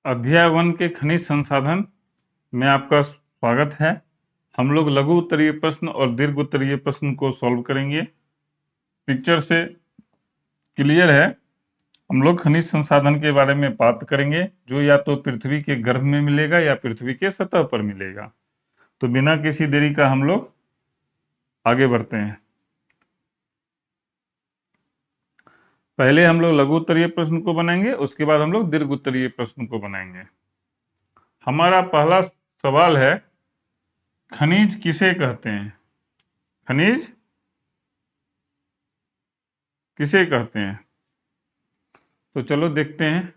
अध्याय 1 के खनिज संसाधन में आपका स्वागत है। हम लोग लघु उत्तरीय प्रश्न और दीर्घ उत्तरीय प्रश्न को सॉल्व करेंगे। पिक्चर से क्लियर है। हम लोग खनिज संसाधन के बारे में बात करेंगे जो या तो पृथ्वी के गर्भ में मिलेगा या पृथ्वी के सतह पर मिलेगा। तो बिना किसी देरी का हम लोग आगे बढ़ते हैं। पहले हम लोग लघु उत्तरीय प्रश्न को बनाएंगे, उसके बाद हम लोग दीर्घ उत्तरीय प्रश्न को बनाएंगे। हमारा पहला सवाल है, खनिज किसे कहते हैं? खनिज किसे कहते हैं? तो चलो देखते हैं।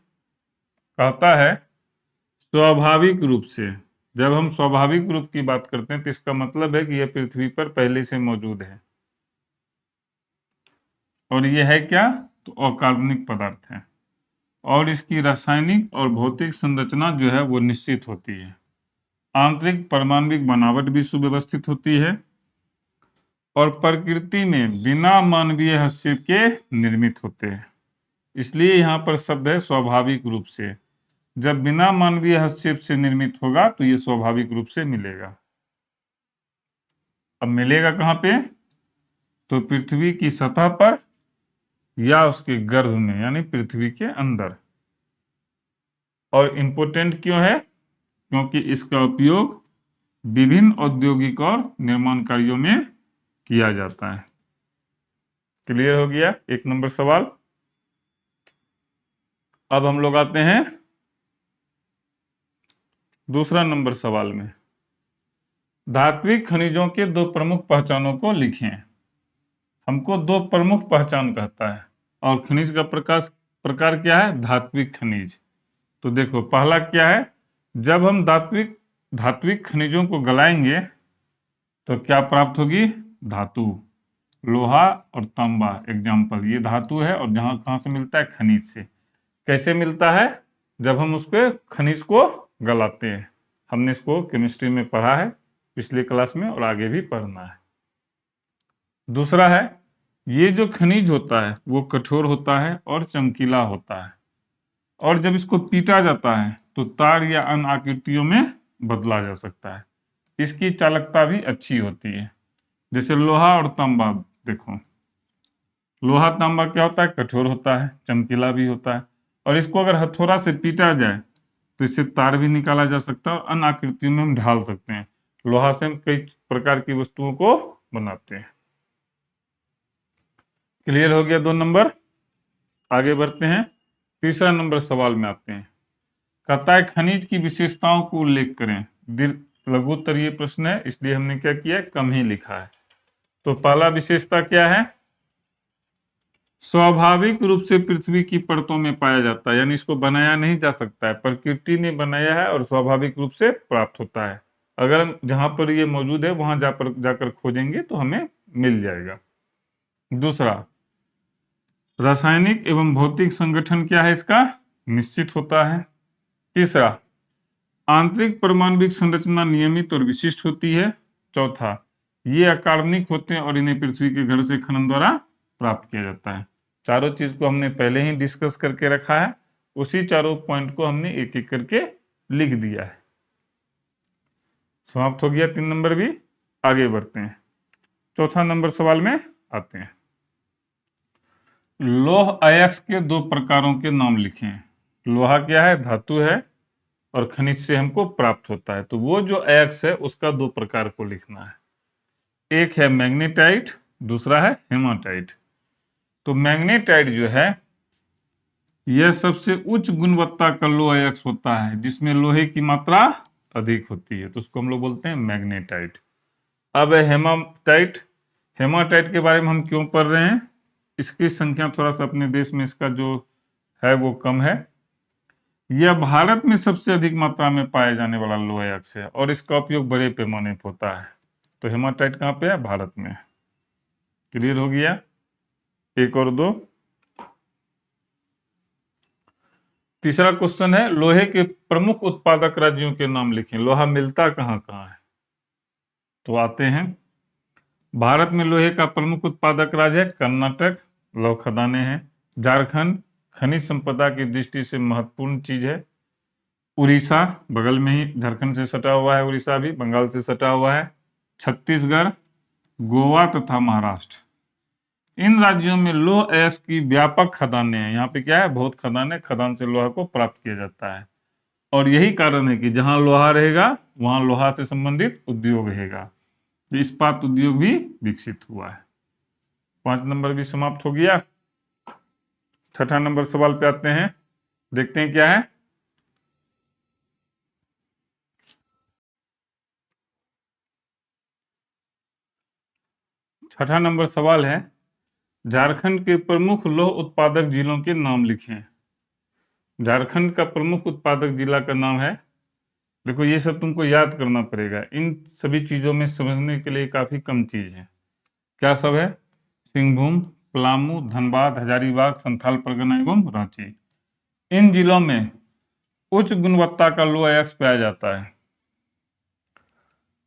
कहता है स्वाभाविक रूप से। जब हम स्वाभाविक रूप की बात करते हैं तो इसका मतलब है कि यह पृथ्वी पर पहले से मौजूद है। और यह है क्या? तो अकार्बनिक पदार्थ है। और इसकी रासायनिक और भौतिक संरचना जो है वो निश्चित होती है। आंतरिक परमाणविक बनावट भी सुव्यवस्थित होती है और प्रकृति में बिना मानवीय हस्तक्षेप के निर्मित होते हैं। इसलिए यहाँ पर शब्द है स्वाभाविक रूप से। जब बिना मानवीय हस्तक्षेप से निर्मित होगा तो ये स्वाभाविक रूप से मिलेगा। अब मिलेगा कहाँ पे? तो पृथ्वी की सतह पर या उसके गर्भ में, यानी पृथ्वी के अंदर। और इम्पोर्टेंट क्यों है? क्योंकि इसका उपयोग विभिन्न औद्योगिक और निर्माण कार्यों में किया जाता है। क्लियर हो गया 1 नंबर सवाल। अब हम लोग आते हैं दूसरा नंबर सवाल में। धात्विक खनिजों के 2 प्रमुख पहचानों को लिखें। हमको 2 प्रमुख पहचान कहता है और खनिज का प्रकार क्या है? धात्विक खनिज। तो देखो पहला क्या है, जब हम धात्विक खनिजों को गलाएंगे तो क्या प्राप्त होगी? धातु। लोहा और तांबा एग्जाम्पल, ये धातु है और कहाँ से मिलता है? खनिज से। कैसे मिलता है? जब हम उसके खनिज को गलाते हैं। हमने इसको केमिस्ट्री में पढ़ा है पिछले क्लास में और आगे भी पढ़ना है। दूसरा है, ये जो खनिज होता है वो कठोर होता है और चमकीला होता है और जब इसको पीटा जाता है तो तार या अन्य आकृतियों में बदला जा सकता है। इसकी चालकता भी अच्छी होती है। जैसे लोहा और तांबा, देखो लोहा तांबा क्या होता है? कठोर होता है, चमकीला भी होता है और इसको अगर हथौड़ा से पीटा जाए तो इससे तार भी निकाला जा सकता है और अन्य आकृतियों में हम ढाल सकते हैं। लोहा से हम कई प्रकार की वस्तुओं को बनाते हैं। क्लियर हो गया 2 नंबर। आगे बढ़ते हैं, तीसरा नंबर सवाल में आते हैं। कहता है खनिज की विशेषताओं को उल्लेख करें। लघु उत्तरीय प्रश्न है इसलिए हमने क्या किया है? कम ही लिखा है। तो पहला विशेषता क्या है? स्वाभाविक रूप से पृथ्वी की परतों में पाया जाता है, यानी इसको बनाया नहीं जा सकता है, प्रकृति ने बनाया है और स्वाभाविक रूप से प्राप्त होता है। अगर हम जहां पर ये मौजूद है वहां जाकर खोजेंगे तो हमें मिल जाएगा। दूसरा, रासायनिक एवं भौतिक संगठन क्या है इसका? निश्चित होता है। तीसरा, आंतरिक परमाणविक संरचना नियमित और विशिष्ट होती है। चौथा, ये अकार्बनिक होते हैं और इन्हें पृथ्वी के घर से खनन द्वारा प्राप्त किया जाता है। चारों चीज को हमने पहले ही डिस्कस करके रखा है, उसी चारों पॉइंट को हमने एक एक करके लिख दिया है। समाप्त हो गया 3 नंबर भी। आगे बढ़ते हैं, चौथा नंबर सवाल में आते हैं। लौह अयस्क के 2 प्रकारों के नाम लिखें। लोहा क्या है? धातु है और खनिज से हमको प्राप्त होता है। तो वो जो अयस्क है उसका 2 प्रकार को लिखना है। एक है मैग्नेटाइट, दूसरा है हेमाटाइट। तो मैग्नेटाइट जो है यह सबसे उच्च गुणवत्ता का लौह अयस्क होता है जिसमें लोहे की मात्रा अधिक होती है, तो उसको हम लोग बोलते हैं मैग्नेटाइट। अब हेमाटाइट। हेमाटाइट के बारे में हम क्यों पढ़ रहे हैं? इसकी संख्या थोड़ा सा अपने देश में इसका जो है वो कम है। यह भारत में सबसे अधिक मात्रा में पाए जाने वाला लौह अयस्क है और इसका उपयोग बड़े पैमाने पर होता है। तो हेमाटाइट कहाँ पे है? भारत में। क्लियर हो गया 1 और 2। तीसरा क्वेश्चन है, लोहे के प्रमुख उत्पादक राज्यों के नाम लिखें। लोहा मिलता कहाँ कहाँ है? तो आते हैं, भारत में लोहे का प्रमुख उत्पादक राज्य है कर्नाटक, लौह खदानें हैं। झारखंड खनिज संपदा की दृष्टि से महत्वपूर्ण चीज है। उड़ीसा बगल में ही, झारखंड से सटा हुआ है, उड़ीसा भी बंगाल से सटा हुआ है। छत्तीसगढ़, गोवा तथा महाराष्ट्र। इन राज्यों में लौह अयस्क की व्यापक खदानें हैं। यहाँ पे क्या है, बहुत खदानें, खदान से लोहा को प्राप्त किया जाता है। और यही कारण है कि जहां लोहा रहेगा वहां लोहा से संबंधित उद्योग रहेगा। तो इस्पात उद्योग भी विकसित हुआ है। 5 नंबर भी समाप्त हो गया। छठा नंबर सवाल पे आते हैं, देखते हैं क्या है। छठा नंबर सवाल है, झारखंड के प्रमुख लौह उत्पादक जिलों के नाम लिखें। झारखंड का प्रमुख उत्पादक जिला का नाम है, देखो ये सब तुमको याद करना पड़ेगा। इन सभी चीजों में समझने के लिए काफी कम चीज है। क्या सब है? सिंहभूम, पलामू, धनबाद, हजारीबाग, संथाल परगना एवं रांची। इन जिलों में उच्च गुणवत्ता का लौह अयस्क पाया जाता है,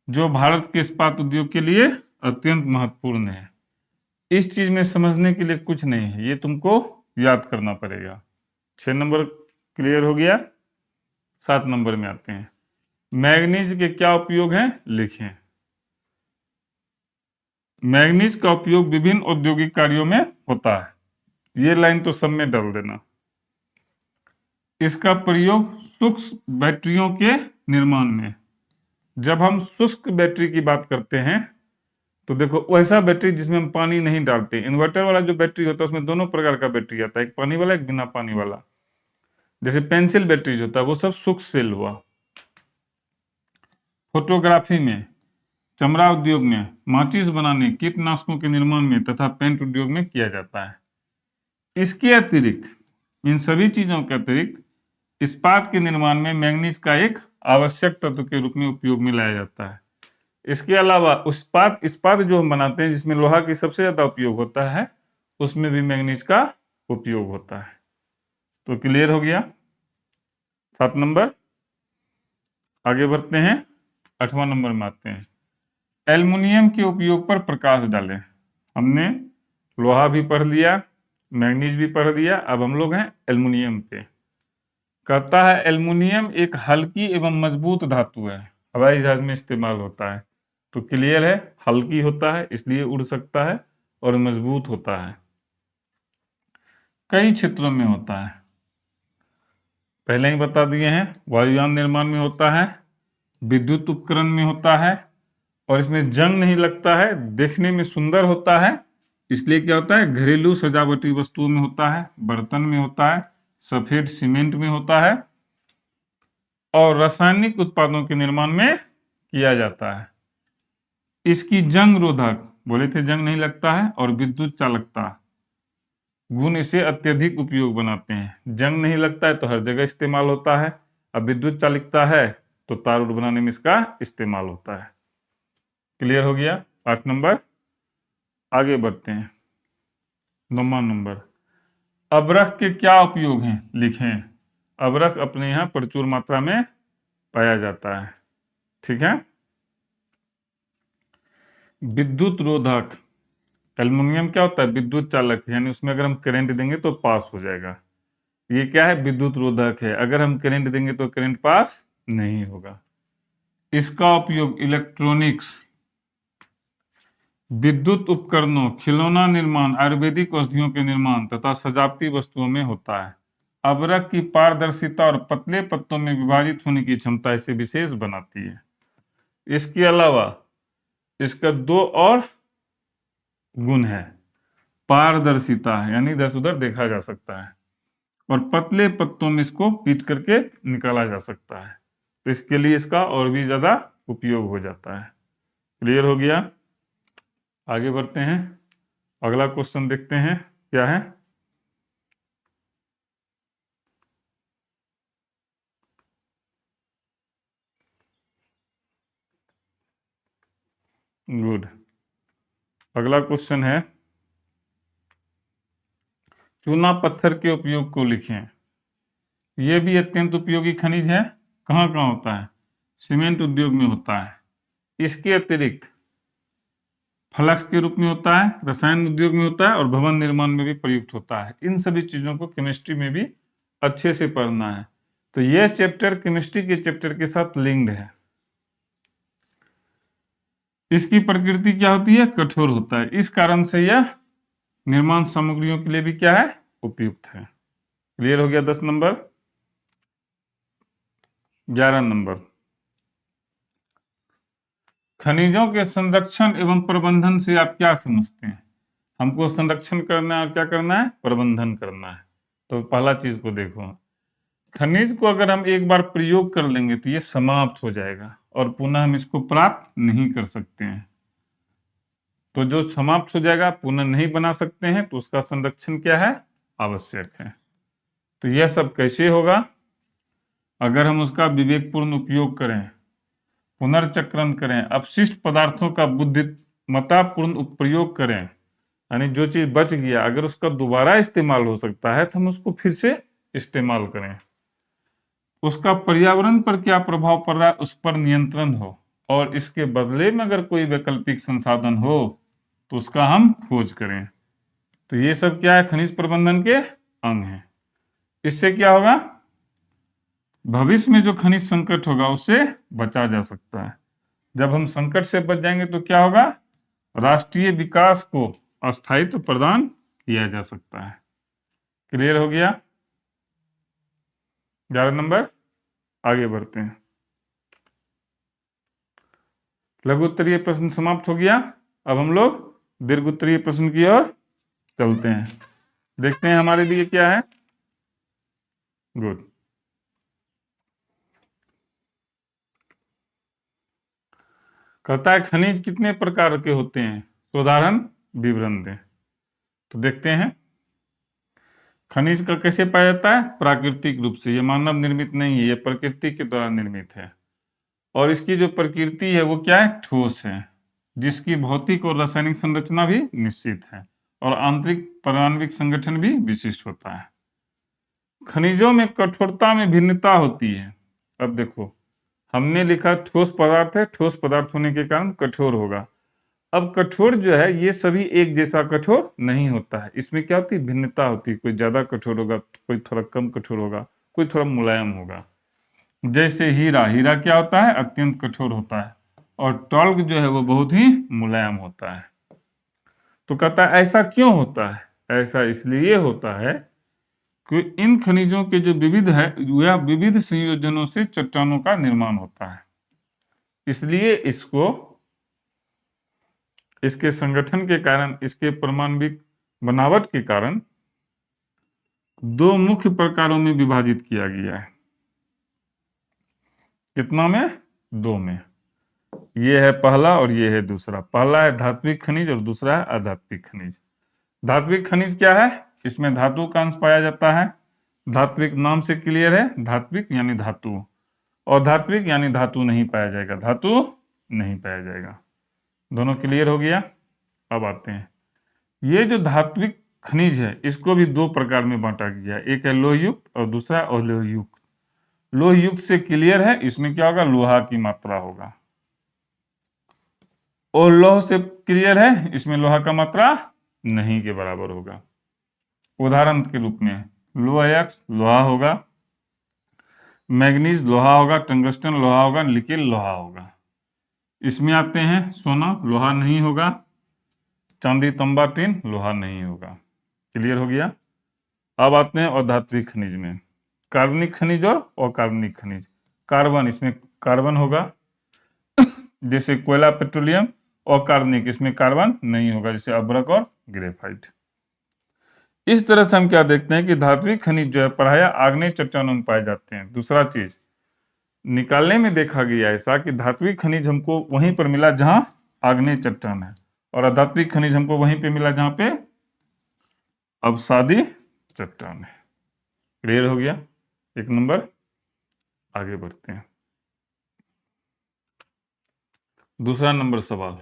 जो भारत के इस्पात उद्योग के लिए अत्यंत महत्वपूर्ण है। इस चीज में समझने के लिए कुछ नहीं है, ये तुमको याद करना पड़ेगा। 6 नंबर क्लियर हो गया। 7 नंबर में आते हैं, मैग्नीज के क्या उपयोग हैं, लिखें। मैग्नीज का उपयोग विभिन्न औद्योगिक कार्यों में होता है। ये लाइन तो सब में डाल देना। इसका प्रयोग शुष्क बैटरियों के निर्माण में। जब हम शुष्क बैटरी की बात करते हैं तो देखो, वैसा बैटरी जिसमें हम पानी नहीं डालते। इन्वर्टर वाला जो बैटरी होता है उसमें दोनों प्रकार का बैटरी आता है, एक पानी वाला, एक बिना पानी वाला। जैसे पेंसिल बैटरी होता है वो सब शुष्क सेल हुआ। फोटोग्राफी में, चमड़ा उद्योग में, माचिस बनाने, कीटनाशकों के निर्माण में तथा पेंट उद्योग में किया जाता है। इसके अतिरिक्त, इन सभी चीजों के अतिरिक्त इस्पात के निर्माण में मैग्नीज का एक आवश्यक तत्व के रूप में उपयोग में लाया जाता है। इसके अलावा इस्पात इस्पात जो हम बनाते हैं जिसमें लोहा की सबसे ज्यादा उपयोग होता है, उसमें भी मैग्नीज का उपयोग होता है। तो क्लियर हो गया 7 नंबर। आगे बढ़ते हैं, 8वां नंबर में आते हैं, एल्युमिनियम के उपयोग पर प्रकाश डालें। हमने लोहा भी पढ़ लिया, मैग्नीज भी पढ़ लिया, अब हम लोग हैं एल्युमिनियम पे। कहता है एल्युमिनियम एक हल्की एवं मजबूत धातु है, हवाई जहाज में इस्तेमाल होता है। तो क्लियर है, हल्की होता है इसलिए उड़ सकता है, और मजबूत होता है। कई क्षेत्रों में होता है, पहले ही बता दिए हैं। वायुयान निर्माण में होता है, विद्युत उपकरण में होता है, और इसमें जंग नहीं लगता है, देखने में सुंदर होता है। इसलिए क्या होता है, घरेलू सजावटी वस्तुओं में होता है, बर्तन में होता है, सफेद सीमेंट में होता है, और रासायनिक उत्पादों के निर्माण में किया जाता है। इसकी जंग रोधक, बोले थे जंग नहीं लगता है, और विद्युत चालकता गुण इसे अत्यधिक उपयोग बनाते हैं। जंग नहीं लगता है तो हर जगह इस्तेमाल होता है, अब विद्युत चालिकता है तो तार उड़ बनाने में इसका इस्तेमाल होता है। क्लियर हो गया 8 नंबर। आगे बढ़ते हैं, 9वां नंबर, अबरख के क्या उपयोग हैं, लिखें। अबरख अपने यहाँ प्रचुर मात्रा में पाया जाता है, ठीक है। विद्युत रोधक, एल्युमिनियम क्या होता है, विद्युत चालक, यानी उसमें अगर हम करंट देंगे तो पास हो जाएगा। ये क्या है, विद्युत रोधक है, अगर हम करंट देंगे तो करंट पास नहीं होगा। इसका उपयोग इलेक्ट्रॉनिक्स, विद्युत उपकरणों, खिलौना निर्माण, आयुर्वेदिक औषधियों के निर्माण तथा सजावटी वस्तुओं में होता है। अबरख की पारदर्शिता और पतले पत्तों में विभाजित होने की क्षमता इसे विशेष बनाती है। इसके अलावा इसका 2 और गुण है, पारदर्शिता यानी इधर से उधर देखा जा सकता है, और पतले पत्तों में इसको पीट करके निकाला जा सकता है, तो इसके लिए इसका और भी ज्यादा उपयोग हो जाता है। क्लियर हो गया। आगे बढ़ते हैं, अगला क्वेश्चन देखते हैं क्या है। गुड। अगला क्वेश्चन है, चूना पत्थर के उपयोग को लिखें। यह भी अत्यंत उपयोगी खनिज है। कहाँ कहाँ होता है, सीमेंट उद्योग में होता है। इसके अतिरिक्त फ्लक्स के रूप में होता है, रसायन उद्योग में होता है, और भवन निर्माण में भी प्रयुक्त होता है। इन सभी चीजों को केमिस्ट्री में भी अच्छे से पढ़ना है, तो यह चैप्टर केमिस्ट्री के चैप्टर के साथ लिंक्ड है। इसकी प्रकृति क्या होती है? कठोर होता है। इस कारण से यह निर्माण सामग्रियों के लिए भी क्या है? उपयुक्त है। क्लियर हो गया 10 नंबर। 11 नंबर, खनिजों के संरक्षण एवं प्रबंधन से आप क्या समझते हैं? हमको संरक्षण करना है और क्या करना है? प्रबंधन करना है। तो पहला चीज को देखो, खनिज को अगर हम एक बार प्रयोग कर लेंगे तो ये समाप्त हो जाएगा और पुनः हम इसको प्राप्त नहीं कर सकते हैं। तो जो समाप्त हो जाएगा, पुनः नहीं बना सकते हैं, तो उसका संरक्षण क्या है? आवश्यक है। तो यह सब कैसे होगा? अगर हम उसका विवेकपूर्ण उपयोग करें, पुनर्चक्रण करें, अपशिष्ट पदार्थों का बुद्धिमत्तापूर्ण प्रयोग करें, यानी जो चीज बच गया अगर उसका दोबारा इस्तेमाल हो सकता है तो हम उसको फिर से इस्तेमाल करें, उसका पर्यावरण पर क्या प्रभाव पड़ रहा है उस पर नियंत्रण हो, और इसके बदले में अगर कोई वैकल्पिक संसाधन हो तो उसका हम खोज करें। तो ये सब क्या है? खनिज प्रबंधन के अंग हैं। इससे क्या होगा? भविष्य में जो खनिज संकट होगा उससे बचा जा सकता है। जब हम संकट से बच जाएंगे तो क्या होगा? राष्ट्रीय विकास को अस्थायित्व प्रदान किया जा सकता है। क्लियर हो गया? 11 नंबर, आगे बढ़ते हैं। लघु उत्तरीय प्रश्न समाप्त हो गया। अब हम लोग दीर्घ उत्तरीय प्रश्न की ओर चलते हैं। देखते हैं हमारे लिए क्या है। गुड। कहता है खनिज कितने प्रकार के होते हैं? उदाहरण विवरण दें। तो देखते हैं खनिज का कैसे पाया जाता है? प्राकृतिक रूप से। ये मानव निर्मित नहीं है, ये प्रकृति के द्वारा निर्मित है। और इसकी जो प्रकृति है वो क्या है? ठोस है, जिसकी भौतिक और रासायनिक संरचना भी निश्चित है और आंतरिक परमाणविक संगठन भी विशिष्ट होता है। खनिजों में कठोरता में भिन्नता होती है। अब देखो, हमने लिखा ठोस पदार्थ है, ठोस पदार्थ होने के कारण कठोर होगा। अब कठोर जो है ये सभी एक जैसा कठोर नहीं होता है, इसमें क्या होती है? भिन्नता होती है। कोई ज्यादा कठोर होगा, कोई थोड़ा कम कठोर होगा, कोई थोड़ा मुलायम होगा। जैसे हीरा, हीरा क्या होता है? अत्यंत कठोर होता है, और टॉल्क जो है वो बहुत ही मुलायम होता है। तो कहता है ऐसा क्यों होता है? ऐसा इसलिए होता है कि इन खनिजों के जो विविध है या विविध संयोजनों से चट्टानों का निर्माण होता है। इसलिए इसके संगठन के कारण, इसके परमाणविक बनावट के कारण दो मुख्य प्रकारों में विभाजित किया गया है। कितना में? दो में। ये है पहला और ये है दूसरा। पहला है धात्विक खनिज और दूसरा है अधात्विक खनिज। धात्विक खनिज क्या है? इसमें धातु का अंश पाया जाता है। धात्विक नाम से क्लियर है, धात्विक यानी धातु, और धात्विक यानी धातु नहीं पाया जाएगा, धातु नहीं पाया जाएगा। दोनों क्लियर हो गया। अब आते हैं, ये जो धात्विक खनिज है इसको भी दो प्रकार में बांटा गया है। एक है लोहयुक्त और दूसरा अलोहयुक्त। लोहयुक्त से क्लियर है, इसमें क्या होगा? लोहा की मात्रा होगा। और लौह से क्लियर है, इसमें लोहा का मात्रा नहीं के बराबर होगा। उदाहरण के रूप में लोहा लोहा होगा, मैग्नीज लोहा होगा, टंगस्टन लोहा होगा, निकेल लोहा होगा। इसमें आते हैं सोना लोहा नहीं होगा, चांदी तांबा टिन लोहा नहीं होगा। क्लियर हो गया। अब आते हैं अधात्विक खनिज में। कार्बनिक खनिज और अकार्बनिक खनिज। कार्बन, इसमें कार्बन होगा जैसे कोयला पेट्रोलियम, और कार्बनिक, इसमें कार्बन नहीं होगा जैसे अभ्रक और ग्रेफाइट। इस तरह से हम क्या देखते हैं कि धात्विक खनिज जो है प्रायः आग्नेय चट्टानों में पाए जाते हैं। दूसरा चीज निकालने में देखा गया ऐसा कि धात्विक खनिज हमको वहीं पर मिला जहां आग्नेय चट्टान है, और अधात्विक खनिज हमको वहीं पे मिला जहां पे अवसादी चट्टान है। क्लियर हो गया? एक नंबर। आगे बढ़ते हैं। दूसरा नंबर सवाल,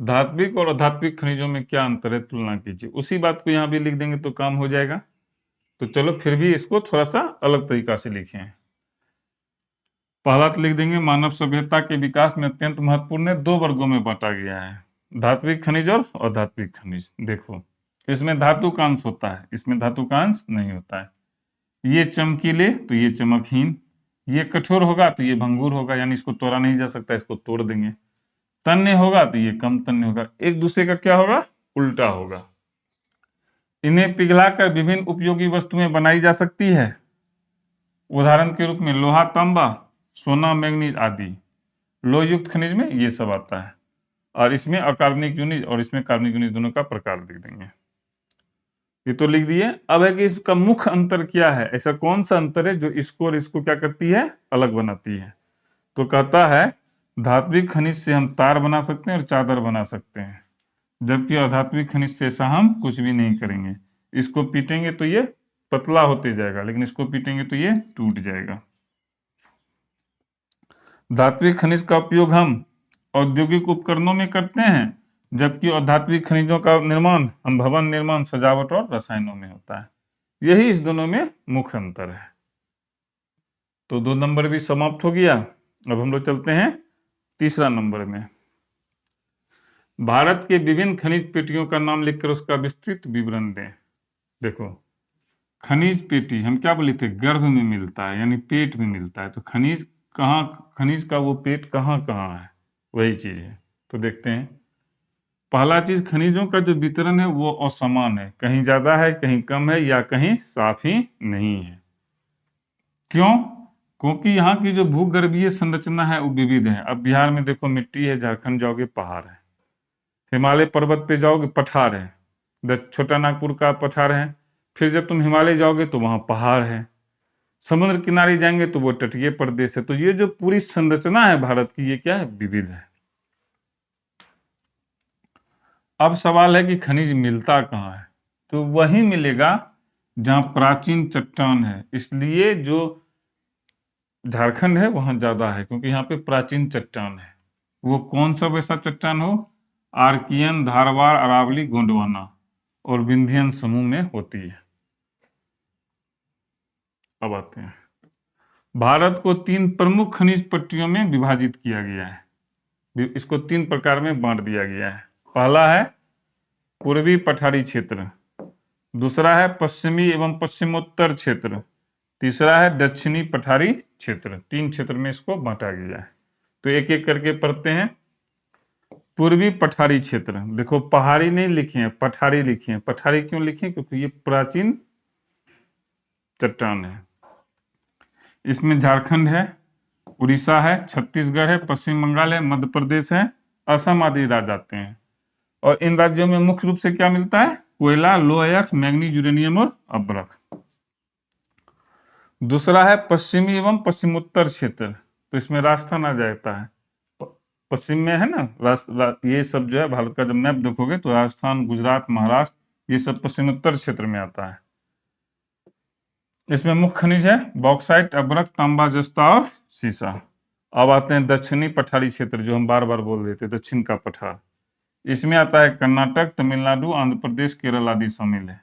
धात्विक और अधात्विक खनिजों में क्या अंतर है? तुलना कीजिए। उसी बात को यहां भी लिख देंगे तो काम हो जाएगा। तो चलो फिर भी इसको थोड़ा सा अलग तरीका से लिखें। पहला तो लिख देंगे, मानव सभ्यता के विकास में अत्यंत महत्वपूर्ण है, दो वर्गों में बांटा गया है, धात्विक खनिज और अधात्विक खनिज। देखो, इसमें धातु का अंश होता है, इसमें धातु का अंश नहीं होता है। ये चमकीले तो ये चमकहीन, ये कठोर होगा तो ये भंगुर होगा, यानी इसको तोड़ा नहीं जा सकता, इसको तोड़ देंगे। तन्य होगा तो ये कम तन्य होगा, एक दूसरे का क्या होगा, उल्टा होगा। इन्हें पिघलाकर विभिन्न उपयोगी वस्तुएं बनाई जा सकती है। उदाहरण के रूप में लोहा, तांबा, सोना, मैंगनीज आदि। लोह युक्त खनिज में ये सब आता है। और इसमें अकार्बनिक यूनिट और इसमें कार्बनिक यूनिट दोनों का प्रकार लिख देंगे। ये तो लिख दिए। अब है कि इसका मुख्य अंतर क्या है, ऐसा कौन सा अंतर है जो इसको और इसको क्या करती है, अलग बनाती है। तो कहता है धात्विक खनिज से हम तार बना सकते हैं और चादर बना सकते हैं, जबकि अधात्विक खनिज से ऐसा हम कुछ भी नहीं करेंगे। इसको पीटेंगे तो ये पतला होते जाएगा, लेकिन इसको पीटेंगे तो ये टूट जाएगा। धात्विक खनिज का उपयोग हम औद्योगिक उपकरणों में करते हैं, जबकि अधात्विक खनिजों का निर्माण हम भवन निर्माण, सजावट और रसायनों में होता है। यही इस दोनों में मुख्य अंतर है। तो 2 नंबर भी समाप्त हो गया। अब हम लोग चलते हैं तीसरा नंबर में। भारत के विभिन्न खनिज पेटियों का नाम लिखकर उसका विस्तृत विवरण दें। देखो, खनिज पेटी हम क्या बोले थे, गर्भ में मिलता है, यानी पेट में मिलता है। तो खनिज कहाँ, खनिज का वो पेट कहाँ कहाँ है, वही चीज है। तो देखते हैं। पहला चीज, खनिजों का जो वितरण है वो असमान है, कहीं ज्यादा है, कहीं कम है, या कहीं साफ ही नहीं है। क्यों? क्योंकि यहाँ की जो भूगर्भीय संरचना है वो विविध है। अब बिहार में देखो मिट्टी है, झारखंड जाओगे पहाड़ है, हिमालय पर्वत पे जाओगे पठार है, छोटा नागपुर का पठार है, फिर जब तुम हिमालय जाओगे तो वहां पहाड़ है, समुद्र किनारे जाएंगे तो वो तटीय प्रदेश है। तो ये जो पूरी संरचना है भारत की, ये क्या है, विविध है। अब सवाल है कि खनिज मिलता कहाँ है, तो वही मिलेगा जहां प्राचीन चट्टान है। इसलिए जो झारखंड है वहां ज्यादा है, क्योंकि यहाँ पे प्राचीन चट्टान है। वो कौन सा वैसा चट्टान हो, आर्कियन, धारवाड़, अरावली, गोंडवाना और विंध्यन समूह में होती है। अब आते हैं, भारत को 3 प्रमुख खनिज पट्टियों में विभाजित किया गया है। इसको 3 प्रकार में बांट दिया गया है। पहला है पूर्वी पठारी क्षेत्र, दूसरा है पश्चिमी एवं पश्चिमोत्तर क्षेत्र, तीसरा है दक्षिणी पठारी क्षेत्र। 3 क्षेत्र में इसको बांटा गया है। तो एक एक करके पढ़ते हैं। पूर्वी पठारी क्षेत्र, देखो पहाड़ी नहीं लिखे हैं, पठारी लिखे हैं। पठारी क्यों लिखे, क्योंकि ये प्राचीन चट्टान है। इसमें झारखंड है, उड़ीसा है, छत्तीसगढ़ है, पश्चिम बंगाल है, मध्य प्रदेश है, असम आदि राज्य आते हैं। और इन राज्यों में मुख्य रूप से क्या मिलता है, कोयला, लोह अयस्क, मैंगनीज, यूरेनियम और अभ्रक। दूसरा है पश्चिमी एवं पश्चिमोत्तर क्षेत्र, तो इसमें राजस्थान आ जाता है। पश्चिम में है ना, ये सब जो है भारत का जब मैप देखोगे तो राजस्थान, गुजरात, महाराष्ट्र, ये सब पश्चिमोत्तर क्षेत्र में आता है। इसमें मुख्य खनिज है बॉक्साइट, अभ्रक, तांबा, जस्ता और सीसा। अब आते हैं दक्षिणी पठारी क्षेत्र, जो हम बार बार बोल रहे थे, दक्षिण का पठार। इसमें आता है कर्नाटक, तमिलनाडु, आंध्र प्रदेश, केरल आदि शामिल है।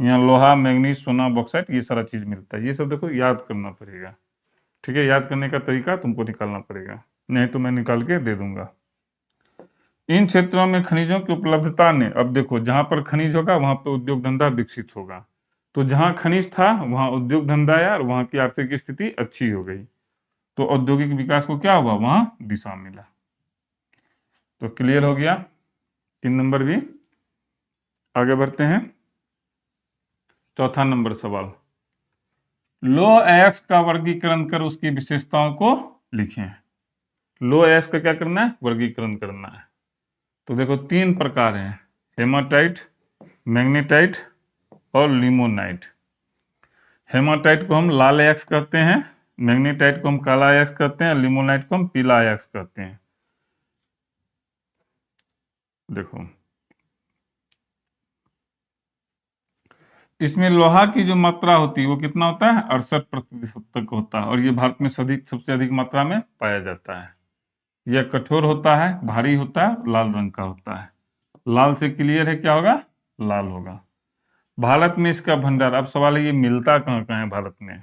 यहाँ लोहा, मैंगनीज, सोना, बॉक्साइट ये सारा चीज मिलता है। ये सब देखो याद करना पड़ेगा, ठीक है। याद करने का तरीका तुमको निकालना पड़ेगा, नहीं तो मैं निकाल के दे दूंगा। इन क्षेत्रों में खनिजों की उपलब्धता ने, अब देखो जहां पर खनिज होगा वहां पर उद्योग धंधा विकसित होगा। तो जहां खनिज था वहां उद्योग धंधा आया और वहां की आर्थिक स्थिति अच्छी हो गई, तो औद्योगिक विकास को क्या हुआ, वहां दिशा मिला। तो क्लियर हो गया 3 नंबर भी। आगे बढ़ते हैं, चौथा नंबर सवाल। लोह अयस्क का वर्गीकरण कर उसकी विशेषताओं को लिखें। लोह अयस्क का क्या करना है, वर्गीकरण करना है। तो देखो 3 प्रकार हैं, हेमाटाइट, मैग्नेटाइट और लिमोनाइट। हेमाटाइट को हम लाल अयस्क कहते हैं, मैग्नेटाइट को हम काला अयस्क कहते हैं, लिमोनाइट को हम पीला अयस्क कहते हैं। देखो इसमें लोहा की जो मात्रा होती है वो कितना होता है, 68% तक होता है, और ये भारत में सबसे अधिक मात्रा में पाया जाता है। यह कठोर होता है, भारी होता है, लाल रंग का होता है। लाल से क्लियर है क्या होगा, लाल होगा। भारत में इसका भंडार, अब सवाल है ये मिलता कहाँ कहाँ है भारत में।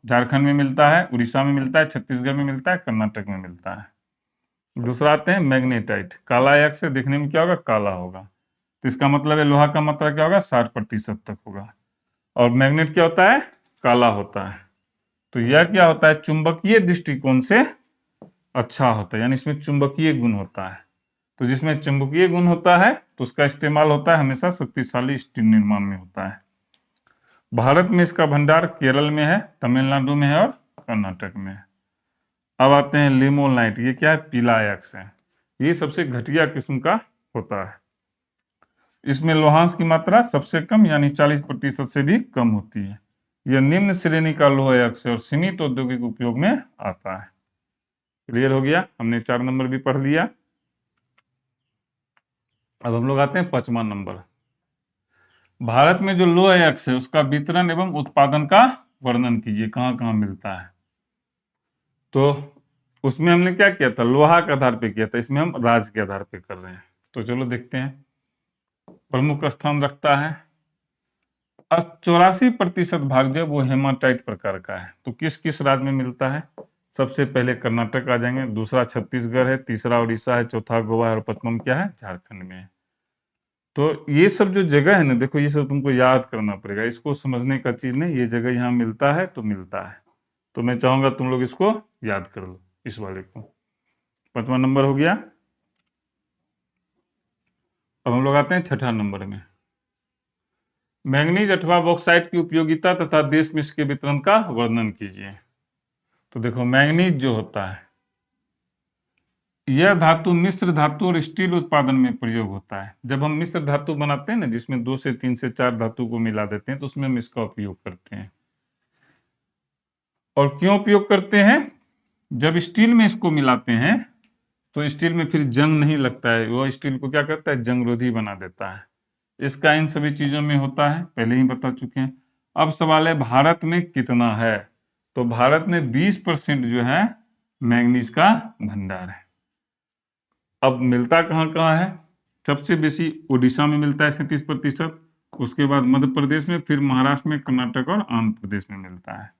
झारखंड में मिलता है, उड़ीसा में मिलता है, छत्तीसगढ़ में मिलता है, कर्नाटक में मिलता है। दूसरा आते हैं मैग्नेटाइट, काला अयस्क से दिखने में क्या होगा, काला होगा। तो इसका मतलब है लोहा का मात्रा क्या होगा, 60% तक होगा। और मैग्नेट क्या होता है, काला होता है। तो यह क्या होता है, चुंबकीय दृष्टिकोण से अच्छा होता है, यानी इसमें चुंबकीय गुण होता है। तो जिसमें चुंबकीय गुण होता है तो उसका इस्तेमाल होता है हमेशा शक्तिशाली स्टील निर्माण में होता है। भारत में इसका भंडार केरल में है, तमिलनाडु में है और कर्नाटक में है। अब आते हैं लिमोनाइट, ये क्या है, पीला अयस्क है। ये सबसे घटिया किस्म का होता है। इसमें लोहांश की मात्रा सबसे कम यानी 40% से भी कम होती है। यह निम्न श्रेणी का लोह अयस्क है और सीमित औद्योगिक उपयोग में आता है। क्लियर हो गया, हमने 4 नंबर भी पढ़ लिया। अब हम लोग आते हैं 5वां नंबर। भारत में जो लोह अयस्क है उसका वितरण एवं उत्पादन का वर्णन कीजिए, कहाँ कहाँ मिलता है। तो उसमें हमने क्या किया था, लोहा के आधार पे किया था, इसमें हम राज्य के आधार पे कर रहे हैं। तो चलो देखते हैं। प्रमुख स्थान रखता है 84% भाग जो है वो हेमाटाइट प्रकार का है। तो किस किस राज्य में मिलता है, सबसे पहले कर्नाटक आ जाएंगे, दूसरा छत्तीसगढ़ है, तीसरा उड़ीसा है, चौथा गोवा है और पांचवा क्या है, झारखंड में है। तो ये सब जो जगह है ना, देखो ये सब तुमको याद करना पड़ेगा, इसको समझने का चीज नहीं, ये जगह यहाँ मिलता है तो मिलता है। तो मैं चाहूंगा तुम लोग इसको याद कर लो, इस वाले को। 5वां नंबर हो गया। अब हम लोग आते हैं 6ठा नंबर में। मैंगनीज अथवा बॉक्साइट की उपयोगिता तथा देश में इसके वितरण का वर्णन कीजिए। तो देखो मैंगनीज जो होता है यह धातु मिश्र धातु और स्टील उत्पादन में प्रयोग होता है। जब हम मिश्र धातु बनाते हैं ना, जिसमें 2 से 3 से 4 धातु को मिला देते हैं, तो उसमें हम इसका उपयोग करते हैं। और क्यों उपयोग करते हैं, जब स्टील में इसको मिलाते हैं तो स्टील में फिर जंग नहीं लगता है, वह स्टील को क्या करता है, जंगरोधी बना देता है। इसका इन सभी चीजों में होता है, पहले ही बता चुके हैं। अब सवाल है भारत में कितना है। तो भारत में 20% जो है मैंगनीज का भंडार है। अब मिलता कहाँ कहाँ है, सबसे बेसी उड़ीसा में मिलता है 37%, उसके बाद मध्य प्रदेश में, फिर महाराष्ट्र में, कर्नाटक और आंध्र प्रदेश में मिलता है।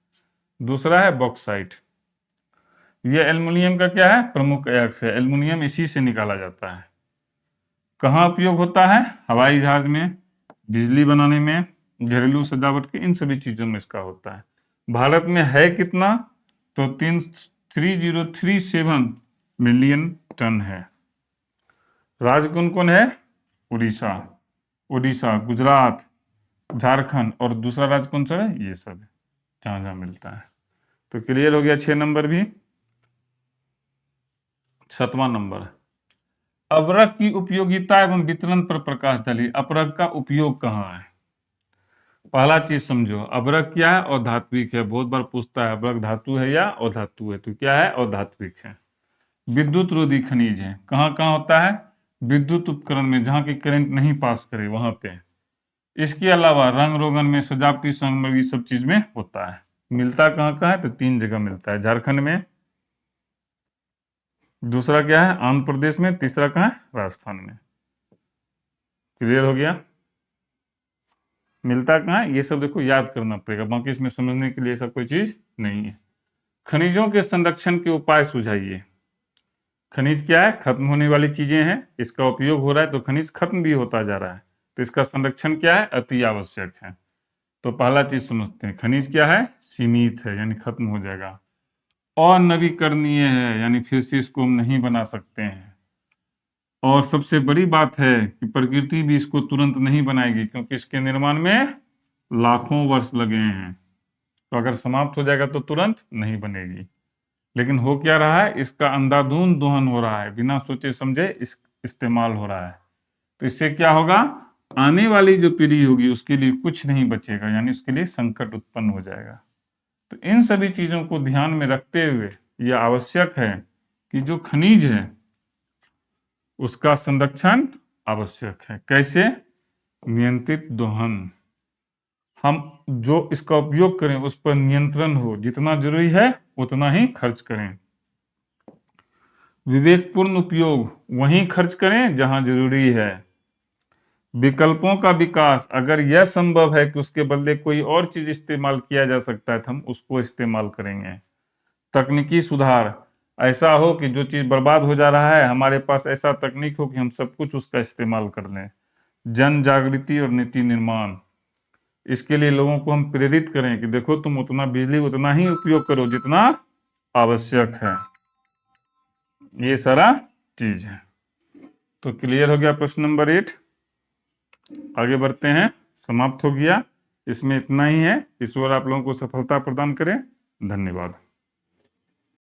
दूसरा है बॉक्साइट, यह एल्युमिनियम का क्या है, प्रमुख अयस्क है। एल्युमिनियम इसी से निकाला जाता है। कहाँ उपयोग होता है, हवाई जहाज में, बिजली बनाने में, घरेलू सजावट के, इन सभी चीजों में इसका होता है। भारत में है कितना, तो 3037 मिलियन टन है। राज्य कौन कौन है, उड़ीसा, गुजरात, झारखंड और दूसरा राज्य कौन सा है, ये सब है जहां जहां मिलता है। तो क्लियर हो गया 6 नंबर भी। 7वां नंबर, अबरक की उपयोगिता एवं वितरण पर प्रकाश डालिए। अबरक का उपयोग कहाँ है, पहला चीज समझो, अबरक क्या है, अधात्विक है। बहुत बार पूछता है अबरक धातु है या अधातु है, तो क्या है, अधात्विक है। विद्युत रोधी खनिज है, कहाँ कहाँ होता है, विद्युत उपकरण में, जहाँ की करंट नहीं पास करे वहां पे। इसके अलावा रंग रोगन में, सजावटी सामग्री, सब चीज में होता है। मिलता कहाँ कहाँ है, तो 3 जगह मिलता है, झारखंड में, दूसरा क्या है आंध्र प्रदेश में, तीसरा कहाँ है, राजस्थान में। क्लियर हो गया, मिलता कहाँ है, ये सब देखो याद करना पड़ेगा, बाकी इसमें समझने के लिए ऐसा कोई चीज नहीं है। खनिजों के संरक्षण के उपाय सुझाइए। खनिज क्या है, खत्म होने वाली चीजें हैं, इसका उपयोग हो रहा है तो खनिज खत्म भी होता जा रहा है, तो इसका संरक्षण क्या है, अति आवश्यक है। तो पहला चीज समझते हैं, खनिज क्या है, सीमित है यानी खत्म हो जाएगा। अनवीकरणीय है यानी फिर से इसको हम नहीं बना सकते हैं। और सबसे बड़ी बात है कि प्रकृति भी इसको तुरंत नहीं बनाएगी, क्योंकि इसके निर्माण में लाखों वर्ष लगे हैं। तो अगर समाप्त हो जाएगा तो तुरंत नहीं बनेगी। लेकिन हो क्या रहा है, इसका अंधाधुंध दोहन हो रहा है, बिना सोचे समझे इस्तेमाल हो रहा है। तो इससे क्या होगा, आने वाली जो पीढ़ी होगी उसके लिए कुछ नहीं बचेगा, यानी उसके लिए संकट उत्पन्न हो जाएगा। तो इन सभी चीजों को ध्यान में रखते हुए यह आवश्यक है कि जो खनिज है उसका संरक्षण आवश्यक है। कैसे, नियंत्रित दोहन, हम जो इसका उपयोग करें उस पर नियंत्रण हो, जितना जरूरी है उतना ही खर्च करें। विवेकपूर्ण उपयोग, वहीं खर्च करें जहां जरूरी है। विकल्पों का विकास, अगर यह संभव है कि उसके बदले कोई और चीज इस्तेमाल किया जा सकता है तो हम उसको इस्तेमाल करेंगे। तकनीकी सुधार, ऐसा हो कि जो चीज बर्बाद हो जा रहा है हमारे पास ऐसा तकनीक हो कि हम सब कुछ उसका इस्तेमाल कर लें। जन जागृति और नीति निर्माण, इसके लिए लोगों को हम प्रेरित करें कि देखो तुम उतना बिजली उतना ही उपयोग करो जितना आवश्यक है। ये सारा चीज है। तो क्लियर हो गया प्रश्न नंबर 8। आगे बढ़ते हैं। समाप्त हो गया। इसमें इतना ही है। ईश्वर आप लोगों को सफलता प्रदान करें। धन्यवाद।